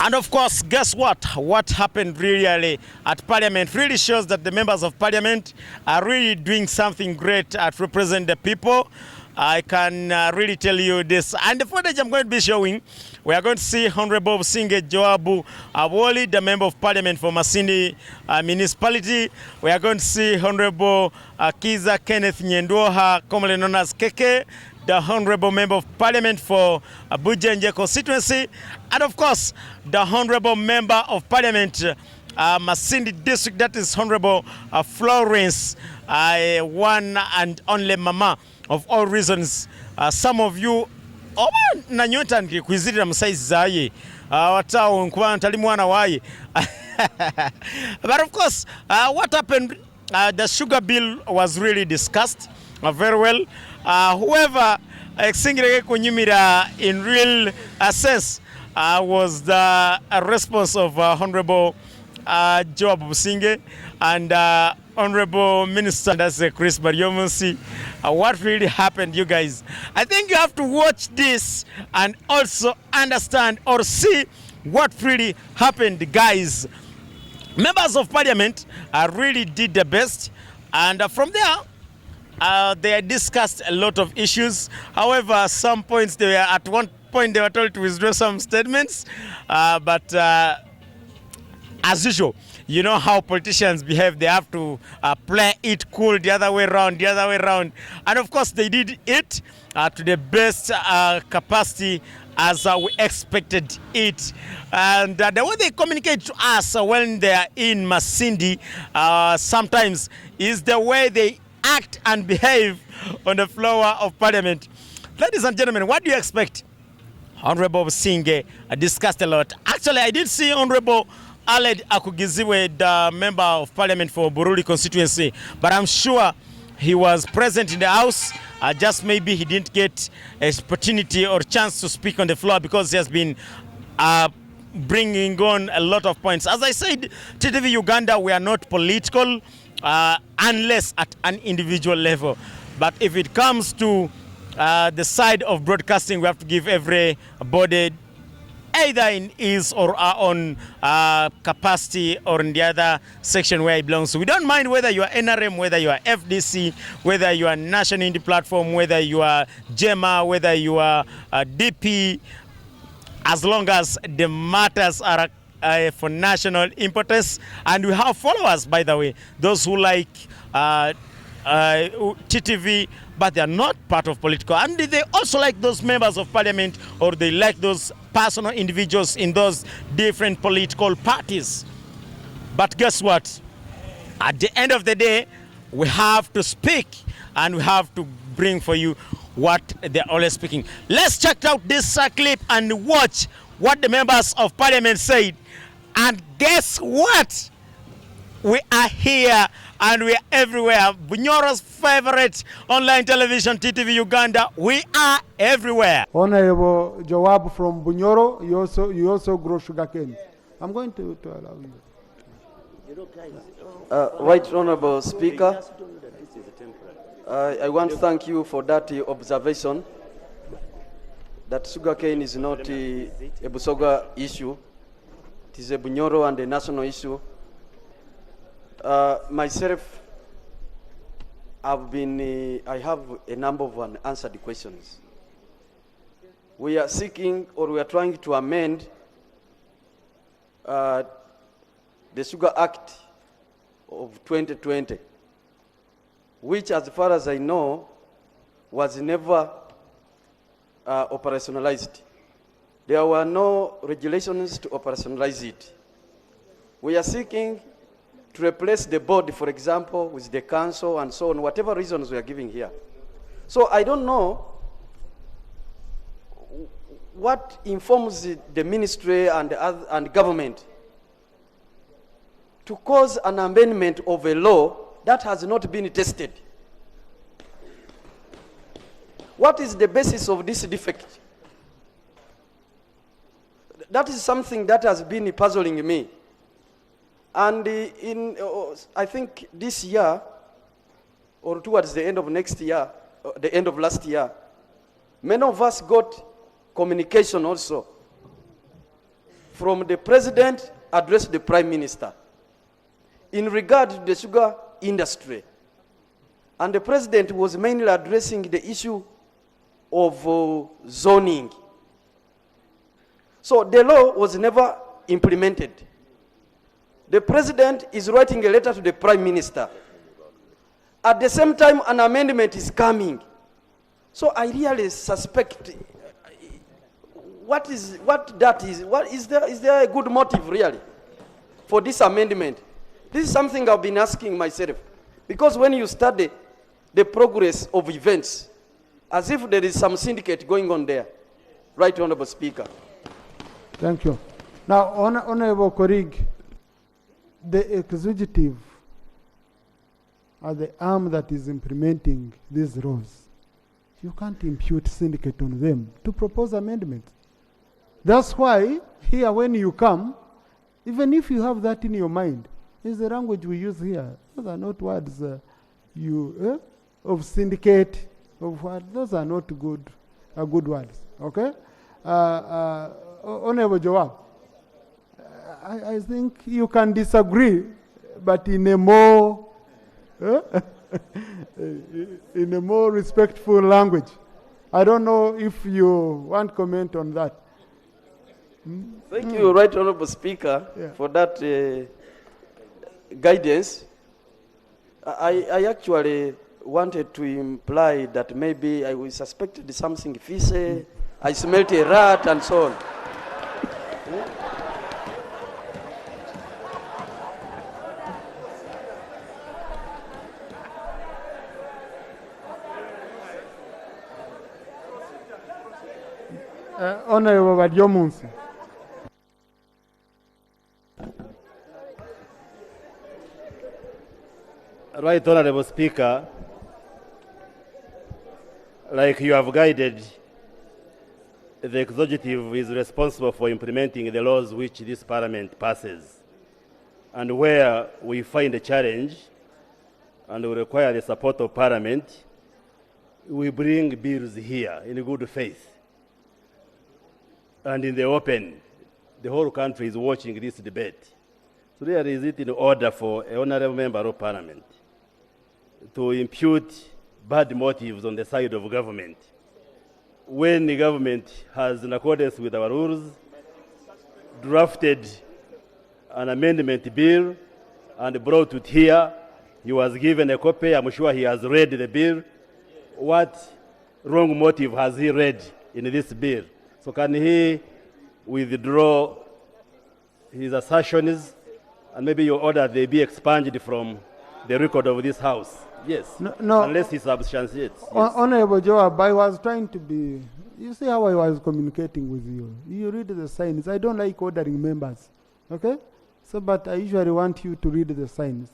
And of course, guess what? What happened really at Parliament really shows that the members of Parliament are really doing something great at represent the people. I can really tell you this. And the footage I'm going to be showing, we are going to see Honorable Singe Joabu Awoli, the Member of Parliament for Masindi Municipality. We are going to see Honorable Kiza Kenneth Nyendoha, commonly known as Keke, the Honorable Member of Parliament for Bujenje constituency, and of course, the Honorable Member of Parliament Masindi district, that is Honorable Florence, one and only mama of all reasons. Some of you na nyota nikikuizira msaizi zaye watao nkuwa ntali mwana waye. But of course, what happened, the sugar bill was really discussed very well. Whoever Singirege kunyumira in real sense was the response of Honorable Joab Businge and Honorable Minister, that's Chris Baryomunsi. What really happened, you guys? I think you have to watch this and also understand or see what really happened, guys. Members of Parliament really did the best, and from there, they discussed a lot of issues. However, some points at one point they were told to withdraw some statements, but as usual, you know how politicians behave. They have to play it cool the other way around, and of course they did it to the best capacity as we expected it. And the way they communicate to us when they are in Masindi sometimes is the way they act and behave on the floor of Parliament. Ladies and gentlemen, what do you expect? Honorable Singe discussed a lot. Actually, I did see Honorable Aled Akugiziwe, the Member of Parliament for Bururi constituency, but I'm sure he was present in the House. Just maybe he didn't get an opportunity or chance to speak on the floor because he has been bringing on a lot of points. As I said, TTV Uganda, we are not political unless at an individual level. But if it comes to the side of broadcasting, we have to give everybody either in his or our own capacity or in the other section where it belongs. So we don't mind whether you are NRM, whether you are FDC, whether you are National Indie Platform, whether you are JEMA, whether you are DP, as long as the matters are for national importance. And we have followers, by the way, those who like TTV, but they are not part of political. And they also like those members of Parliament, or they like those personal individuals in those different political parties. But guess what? At the end of the day, we have to speak and we have to bring for you what they're always speaking. Let's check out this clip and watch what the members of Parliament said. And guess what? We are here and we are everywhere. Bunyoro's favorite online television, TTV Uganda. We are everywhere. Honorable Joab from Bunyoro, you also grow sugarcane. I'm going to allow you. Right Honorable Speaker, I want to thank you for that observation that sugarcane is not a Busoga issue. It is a Bunyoro and a national issue. Myself, I have a number of unanswered questions. We are seeking, or we are trying to amend the Sugar Act of 2020, which, as far as I know, was never operationalized. There were no regulations to operationalize it. We are seeking to replace the board, for example, with the council and so on, whatever reasons we are giving here. So I don't know what informs the ministry and government to cause an amendment of a law that has not been tested. What is the basis of this defect? That is something that has been puzzling me. And I think this year, or towards the end of next year, the end of last year, many of us got communication also from the president addressed the prime minister in regard to the sugar industry. And the president was mainly addressing the issue of zoning. So the law was never implemented. The president is writing a letter to the prime minister. At the same time, an amendment is coming. So I really suspect is there a good motive really for this amendment? This is something I've been asking myself. Because when you study the progress of events, as if there is some syndicate going on there. Right, Honorable Speaker. Thank you. Now, Honorable colleague, the executive are the arm that is implementing these laws. You can't impute syndicate on them to propose amendments. That's why here when you come, even if you have that in your mind, is the language we use here. Those are not words of syndicate, of what. Those are not good words. Okay? Honorable Joab, I think you can disagree, but in a more in a more respectful language. I don't know if you want comment on that. Thank you, Right Honorable Speaker, for that guidance. I actually wanted to imply that maybe I was suspected something fishy, I smelt a rat and so on. Honorable Badiomunsi. Right, Honorable Speaker, like you have guided, the executive is responsible for implementing the laws which this parliament passes. And where we find a challenge and we require the support of parliament, we bring bills here in good faith. And in the open, the whole country is watching this debate. So there is it in order for an honorable member of parliament to impute bad motives on the side of government when the government has, in accordance with our rules, drafted an amendment bill and brought it here. He was given a copy. I'm sure he has read the bill. What wrong motive has he read in this bill? So can he withdraw his assertions and maybe your order they be expunged from the record of this House? Yes. No. Unless he substantiates. Yes. Honorable Joab, I was trying to be, you see how I was communicating with you. You read the signs. I don't like ordering members. Okay? So, but I usually want you to read the signs.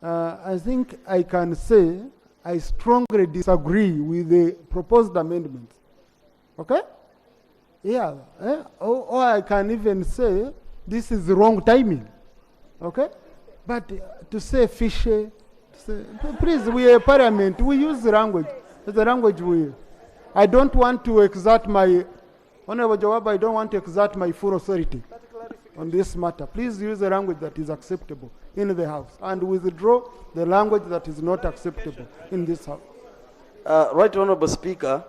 I think I can say I strongly disagree with the proposed amendments. Okay? Yeah. Or I can even say this is wrong timing. Okay? But to say fishy, please, we are a parliament. We use the language. The language we. I don't want to exert my, Honorable Jawab, I don't want to exert my full authority on this matter. Please use the language that is acceptable in the House and withdraw the language that is not acceptable in this House. Right Honorable Speaker,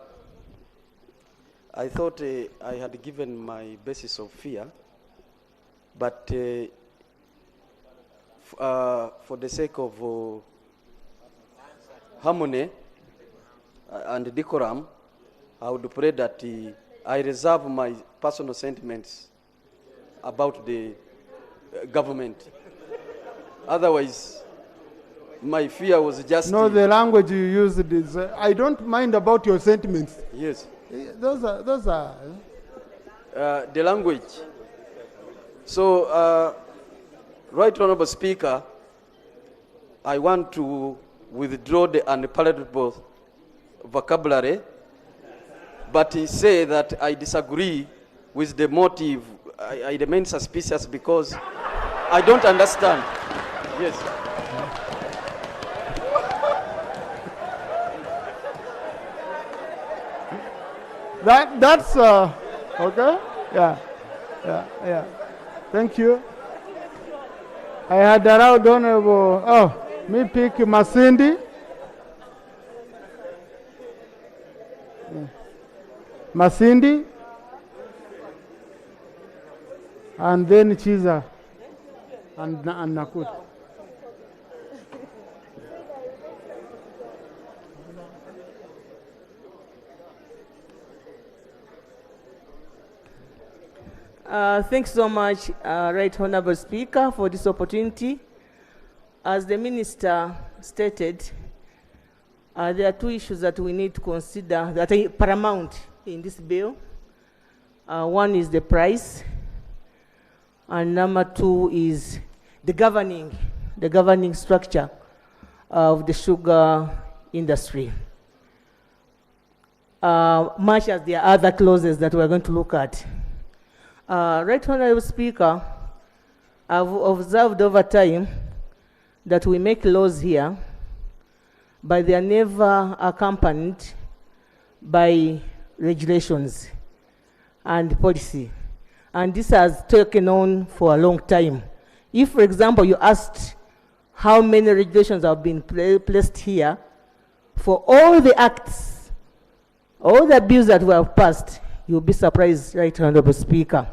I thought I had given my basis of fear, but for the sake of harmony and decorum, I would pray that I reserve my personal sentiments about the government. Otherwise, my fear was just... No, the language you used is, I don't mind about your sentiments. Yes. Those are. The language. So, Right Honorable Speaker, I want to withdraw the unpalatable vocabulary, but say that I disagree with the motive. I remain suspicious because I don't understand. Yes. That's okay. Yeah. Yeah. Thank you. I had allowed Honorable, me pick Masindi. Masindi. And then Chiza. And Nakut. Thanks so much, Right Honorable Speaker, for this opportunity. As the Minister stated, there are two issues that we need to consider that are paramount in this bill. One is the price, and number two is the governing structure of the sugar industry. Much as there are other clauses that we're going to look at. Right Honorable Speaker, I've observed over time that we make laws here, but they are never accompanied by regulations and policy. And this has taken on for a long time. If, for example, you asked how many regulations have been placed here, for all the acts, all the bills that we have passed, you'll be surprised, Right Honorable Speaker.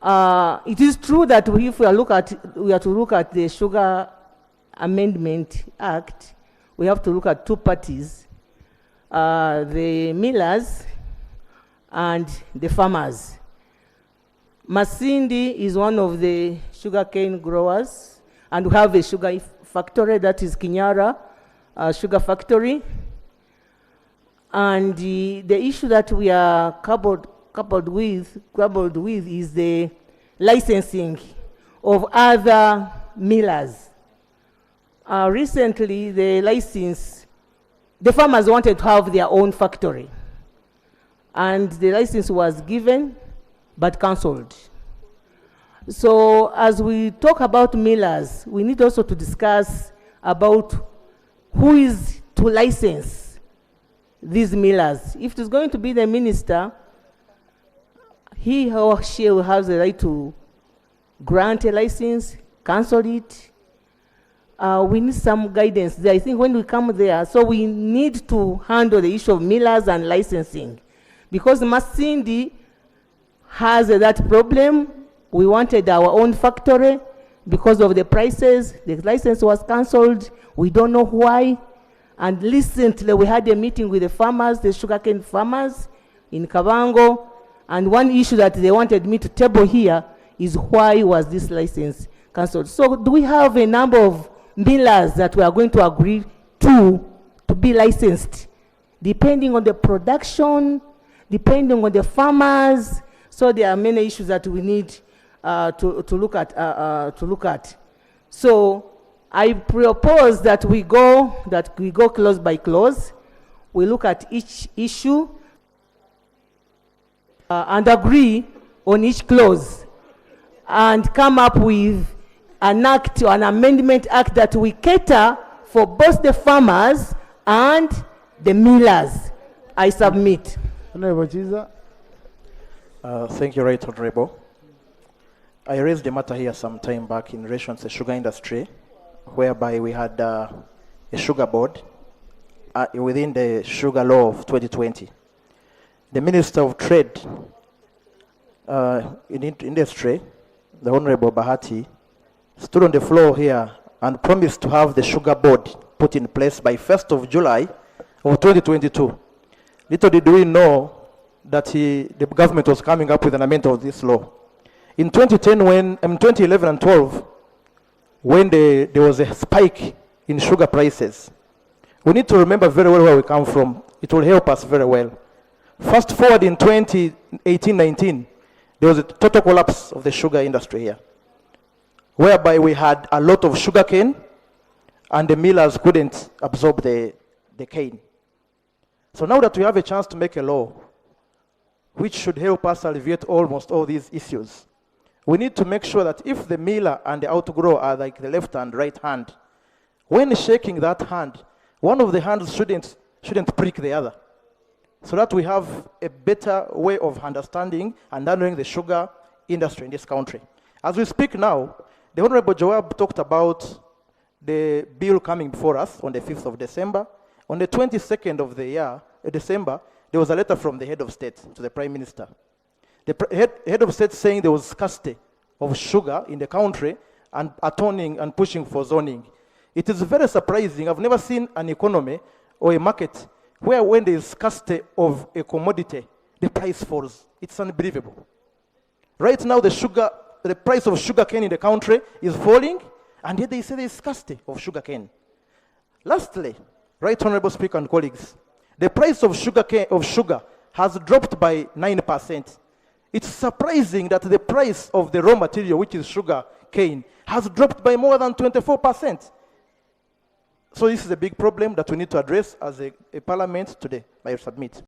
It is true that if we are to look at the Sugar Amendment Act, we have to look at two parties, the millers and the farmers. Masindi is one of the sugarcane growers, and we have a sugar factory, that is Kinyara Sugar Factory. And the issue that we are coupled with is the licensing of other millers. Recently, the farmers wanted to have their own factory, and the license was given but cancelled. So as we talk about millers, we need also to discuss about who is to license these millers. If it is going to be the minister, he or she will have the right to grant a license, cancel it. We need some guidance there. I think when we come there, so we need to handle the issue of millers and licensing. Because Masindi has that problem. We wanted our own factory because of the prices. The license was cancelled. We don't know why. And recently we had a meeting with the farmers, the sugarcane farmers in Kabango. And one issue that they wanted me to table here is why was this license cancelled. So do we have a number of millers that we are going to agree to be licensed, depending on the production, depending on the farmers? So there are many issues that we need to look at. So I propose that we go clause by clause. We look at each issue and agree on each clause and come up with an act or an amendment act that we cater for both the farmers and the millers. I submit. Honorable Chiza. Thank you, Right Honorable. I raised the matter here some time back in relation to the sugar industry, whereby we had a sugar board within the sugar law of 2020. The Minister of Trade in Industry, the Honorable Bahati, stood on the floor here and promised to have the sugar board put in place by 1st of July of 2022. Little did we know that the government was coming up with an amendment of this law. In 2011 and 12, when there was a spike in sugar prices, we need to remember very well where we come from. It will help us very well. Fast forward in 2018-19, there was a total collapse of the sugar industry here, whereby we had a lot of sugar cane and the millers couldn't absorb the cane. So now that we have a chance to make a law which should help us alleviate almost all these issues, we need to make sure that if the miller and the outgrower are like the left and right hand, when shaking that hand, one of the hands shouldn't prick the other, so that we have a better way of understanding and handling the sugar industry in this country. As we speak now, the Honorable Joab talked about the bill coming before us on the 5th of December. On the 22nd of the year, December, there was a letter from the head of state to the Prime Minister. The head of state saying there was scarcity of sugar in the country and atoning and pushing for zoning. It is very surprising. I've never seen an economy or a market where when there is scarcity of a commodity, the price falls. It's unbelievable. Right now, the price of sugar cane in the country is falling, and yet they say there is scarcity of sugar cane. Lastly, Right Honorable Speaker and colleagues, the price of sugar has dropped by 9%. It's surprising that the price of the raw material, which is sugar cane, has dropped by more than 24%. So this is a big problem that we need to address as a parliament today. I submit.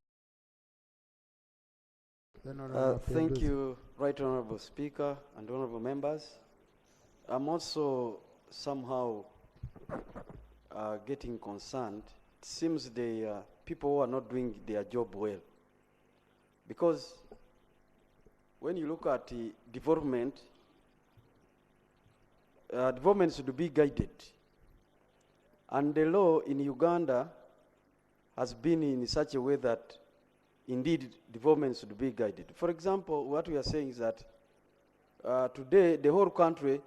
Thank you, Right Honorable Speaker and honorable members. I'm also somehow getting concerned. It seems the people who are not doing their job well. Because when you look at development, development should be guided. And the law in Uganda has been in such a way that indeed development should be guided. For example, what we are saying is that today the whole country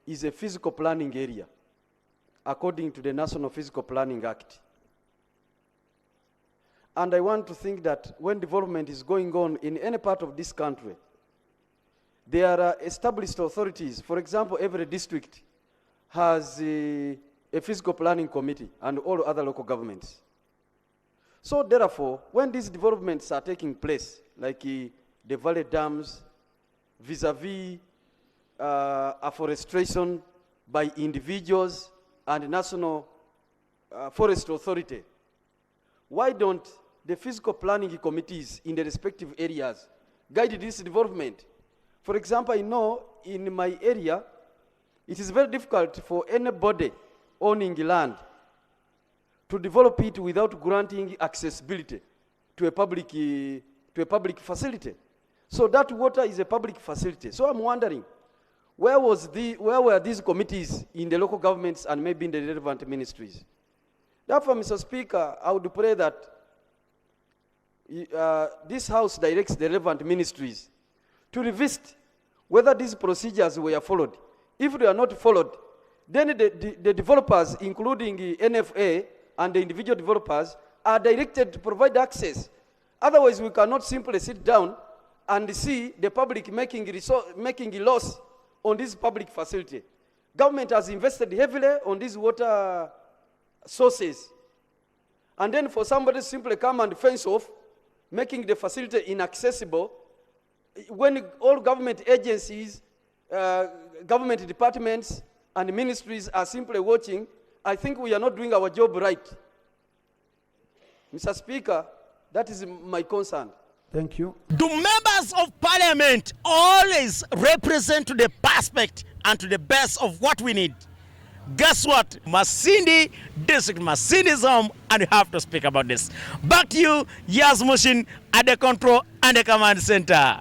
is a physical planning area according to the National Physical Planning Act. And I want to think that when development is going on in any part of this country, there are established authorities. For example, every district has a physical planning committee and all other local governments. So therefore, when these developments are taking place, like the valley dams, vis-a-vis afforestation by individuals and National Forest Authority, why don't the physical planning committees in the respective areas guide this development? For example, I know in my area, it is very difficult for anybody owning land to develop it without granting accessibility to a public facility. So that water is a public facility. So I'm wondering, where were these committees in the local governments and maybe in the relevant ministries? Therefore, Mr. Speaker, I would pray that this House directs the relevant ministries to revisit whether these procedures were followed. If they are not followed, then the developers, including the NFA and the individual developers, are directed to provide access. Otherwise, we cannot simply sit down and see the public making a loss on this public facility. Government has invested heavily on these water sources. And then for somebody to simply come and fence off, making the facility inaccessible, when all government agencies, government departments, and ministries are simply watching, I think we are not doing our job right. Mr. Speaker, that is my concern. Thank you. Do members of parliament always represent to the perspective and to the best of what we need? Guess what? Masindi district, Masindi zone, and you have to speak about this. Back to you, Yas Mushin, at the control and the command center.